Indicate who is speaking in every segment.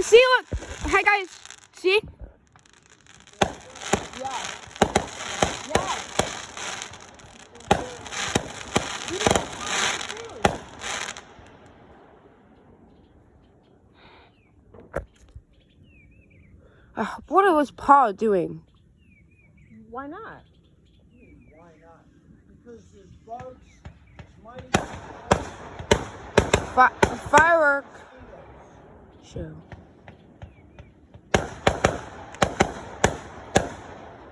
Speaker 1: See, look. Hi, guys. See?
Speaker 2: Yeah. Yeah.
Speaker 1: What was Paul doing?
Speaker 2: Why not?
Speaker 3: Why not? Because there's bugs, mice,
Speaker 1: Firework show.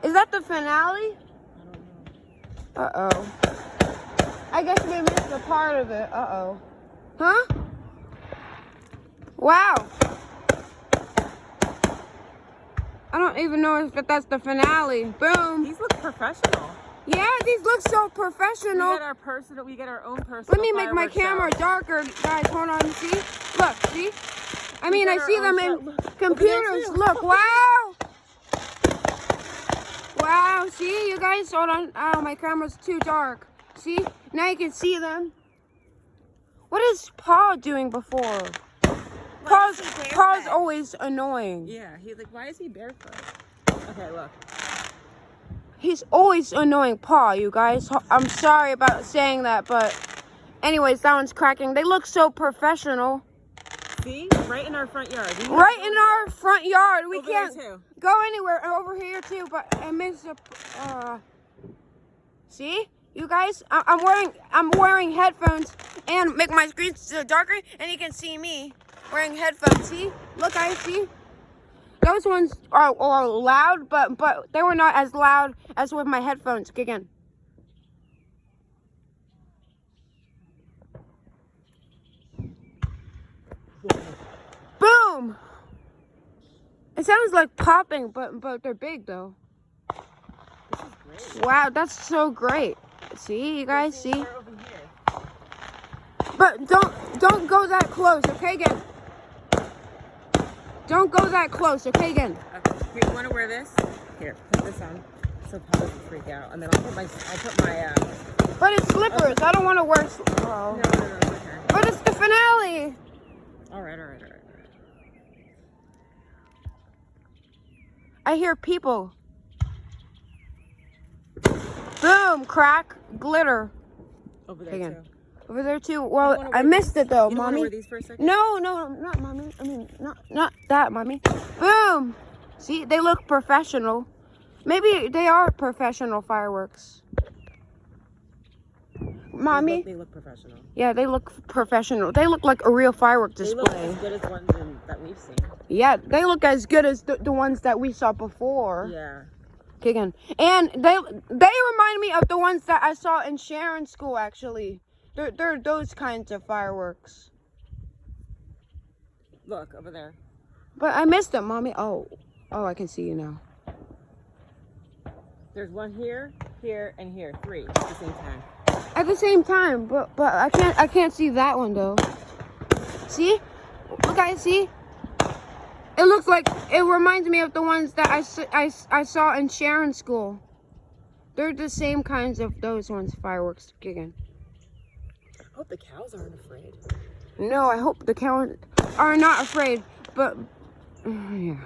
Speaker 1: Is that the finale?
Speaker 2: I don't know.
Speaker 1: Uh-oh. I guess we missed a part of it. Uh-oh. Huh? Wow. I don't even know if that's the finale. Boom.
Speaker 2: These look professional.
Speaker 1: Yeah, these look so professional.
Speaker 2: We get our own personal.
Speaker 1: Let me make my camera darker, guys. Hold on. See? Look, see? I mean, I see them in computers. Look, wow. Wow, see, you guys? Hold on. Oh, my camera's too dark. See? Now you can see them. What is Paul doing before? Paul's always annoying.
Speaker 2: Yeah, he's like, why is he barefoot? Okay, look.
Speaker 1: He's always annoying Paul, you guys. I'm sorry about saying that, but anyways, that one's cracking. They look so professional.
Speaker 2: See? Right in our front yard.
Speaker 1: Right in our front yard. We
Speaker 2: over
Speaker 1: can't
Speaker 2: there too.
Speaker 1: go anywhere. Over here too, but I missed a see? You guys, I'm wearing headphones and make my screen so darker, and you can see me wearing headphones. See? Look, guys, see? Those ones are loud, but they were not as loud as with my headphones. Again. Boom! It sounds like popping, but they're big though.
Speaker 2: This is great.
Speaker 1: Wow, that's so great. See, you guys, see?
Speaker 2: Over here.
Speaker 1: But don't go that close, okay? Again. Don't go that close, okay? Again.
Speaker 2: Okay. Here, you want to wear this? Here, put this on, so Paul doesn't freak out, and then I'll put my.
Speaker 1: But it's slippers. I don't want to wear.
Speaker 2: No, okay.
Speaker 1: But it's the finale.
Speaker 2: All right.
Speaker 1: I hear people. Boom! Crack! Glitter.
Speaker 2: Over there
Speaker 1: Again.
Speaker 2: too.
Speaker 1: Over there too. Well, I missed it though,
Speaker 2: You don't
Speaker 1: mommy.
Speaker 2: wear these for a second?
Speaker 1: No, not mommy. I mean, not that, mommy. Boom! See, they look professional. Maybe they are professional fireworks. Mommy?
Speaker 2: They look professional.
Speaker 1: Yeah, they look professional. They look like a real firework
Speaker 2: They look
Speaker 1: display.
Speaker 2: as good as ones that we've seen.
Speaker 1: Yeah, they look as good as the ones that we saw before.
Speaker 2: Yeah.
Speaker 1: Okay, again. And they remind me of the ones that I saw in Sharon's school, actually. They're those kinds of fireworks.
Speaker 2: Look, over there.
Speaker 1: But I missed them, mommy. Oh, I can see you now.
Speaker 2: There's one here, here, and here. 3 at the same time.
Speaker 1: At the same time, but I can't see that one though. See? Look, guys, see? It looks like it reminds me of the ones that I saw in Sharon's school. They're the same kinds of those ones, fireworks again.
Speaker 2: I hope the cows aren't afraid.
Speaker 1: No, I hope the cows are not afraid, but yeah.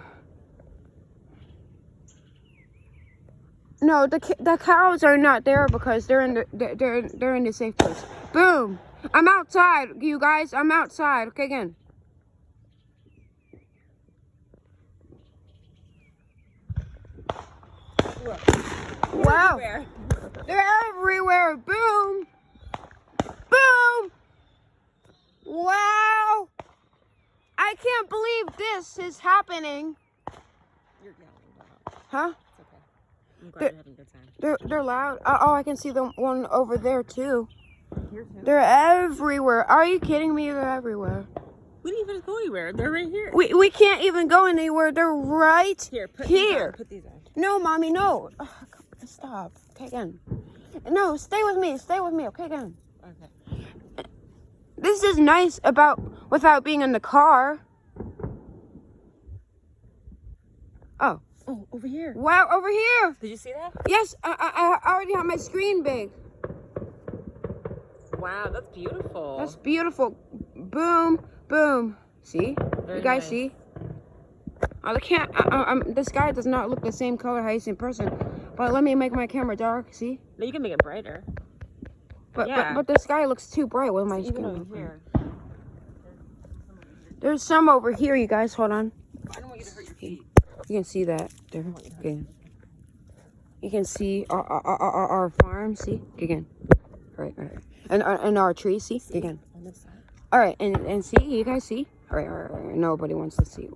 Speaker 1: No, the cows are not there because they're in the safe place. Boom! I'm outside, you guys. I'm outside. Okay, again.
Speaker 2: Look.
Speaker 1: Wow!
Speaker 2: Everywhere.
Speaker 1: They're everywhere. Boom! Boom! Wow! I can't believe this is happening.
Speaker 2: You're yelling.
Speaker 1: Huh?
Speaker 2: It's okay. I'm glad you're having a good time.
Speaker 1: They're loud. Oh, I can see the one over there too.
Speaker 2: Here too.
Speaker 1: They're everywhere. Are you kidding me? They're everywhere.
Speaker 2: We didn't even go anywhere. They're right here.
Speaker 1: We can't even go anywhere. They're right
Speaker 2: Here. Put
Speaker 1: here.
Speaker 2: These on. Put these on.
Speaker 1: No, mommy, no. Ugh, stop. Okay, again. No, stay with me. Stay with me. Okay, again.
Speaker 2: Okay.
Speaker 1: This is nice without being in the car. Oh.
Speaker 2: Oh, over here.
Speaker 1: Wow, over here.
Speaker 2: Did you see that?
Speaker 1: Yes, I already have my screen big.
Speaker 2: Wow, that's beautiful.
Speaker 1: That's beautiful. Boom, boom. See?
Speaker 2: Very
Speaker 1: you guys
Speaker 2: nice.
Speaker 1: see? I can't. This guy does not look the same color how he's in person. But let me make my camera dark. See?
Speaker 2: No, you can make it brighter. Yeah.
Speaker 1: But this guy looks too bright with my
Speaker 2: Even
Speaker 1: skin.
Speaker 2: over here.
Speaker 1: There's some over here, you guys. Hold on.
Speaker 2: I don't want you to hurt your feet.
Speaker 1: You can see that there. Okay. You can see our farm. See again. Right. And our tree. See again.
Speaker 2: On this side.
Speaker 1: All right, and see, you guys see? All right. Nobody wants to see.